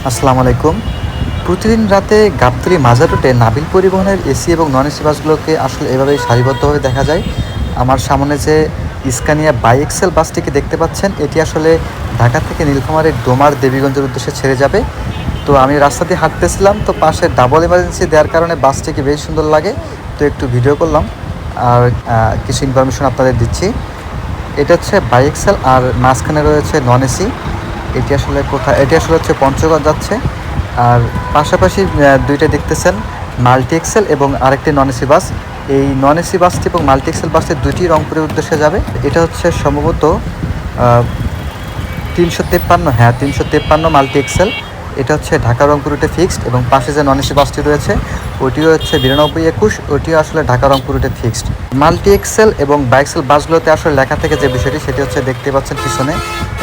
আসসালামু আলাইকুম। প্রতিদিন রাতে গাবতলী মাজার রুটে নাবিল পরিবহনের এসি এবং নন এসি বাসগুলোকে আসলে এভাবেই সারিবদ্ধভাবে দেখা যায়। আমার সামনে যে স্কানিয়া বাই এক্সেল বাসটিকে দেখতে পাচ্ছেন, এটি আসলে ঢাকা থেকে নীলফামারীর ডোমার দেবীগঞ্জের উদ্দেশ্যে ছেড়ে যাবে। তো আমি রাস্তা দিয়ে হাঁটতেছিলাম, তো পাশে ডাবল এমার্জেন্সি দেওয়ার কারণে বাসটিকে বেশ সুন্দর লাগে, তো একটু ভিডিও করলাম আর কিছু ইনফরমেশন আপনাদের দিচ্ছি। এটা হচ্ছে বাই এক্সেল আর মাঝখানে রয়েছে নন এসি। এটি আসলে কোথায়, এটি আসলে হচ্ছে পঞ্চগড় যাচ্ছে। আর পাশাপাশি দুইটা দেখতেছেন, মাল্টি এক্সেল এবং আরেকটি নন এসি বাস। এই নন এসি বাসটি এবং মাল্টি এক্সেল বাসটি দুইটি রংপুরের উদ্দেশ্যে যাবে। এটা হচ্ছে সম্ভবত 353, হ্যাঁ 353 মাল্টি এক্সেল। এটা হচ্ছে ঢাকা রংপুর রুটে ফিক্সড, এবং পাশে যে নন এসি বাসটি রয়েছে ওটিও হচ্ছে 9221, ওটিও আসলে ঢাকা রংপুর রুটে ফিক্সড। মাল্টি এক্সেল এবং বাইএক্সেল বাসগুলোতে আসলে লেখা থেকে যে বিষয়টি, সেটি হচ্ছে দেখতে পাচ্ছেন পিছনে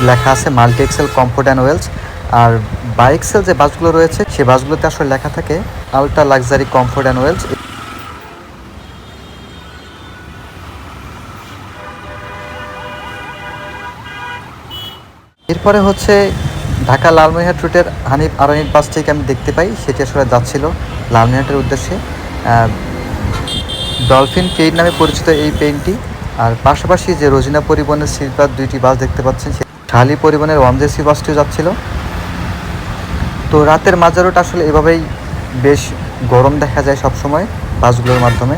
লেখা আছে multi axle comfort and wheels. আর বাইএক্সেল যে বাসগুলো রয়েছে সেই বাসগুলোতে আসলে লেখা থাকে ultra luxury comfort and wheels. এরপরে হচ্ছে ঢাকা লালমনিরহাট রুটের হানিফ আরানিফ বাসটিকে আমি দেখতে পাই, সেটি আসলে যাচ্ছিল লালমনিরহাটের উদ্দেশ্যে। ডলফিন পেইন নামে পরিচিত এই পেইনটি। আর পাশাপাশি যে রোজিনা পরিবহনের স্লিপার দুইটি বাস দেখতে পাচ্ছেন, শালি পরিবহনের ওয়ানজেসি বাসটিও যাচ্ছিল। তো রাতের মাঝারোটা আসলে এভাবেই বেশ গরম দেখা যায় সবসময় বাসগুলোর মাধ্যমে।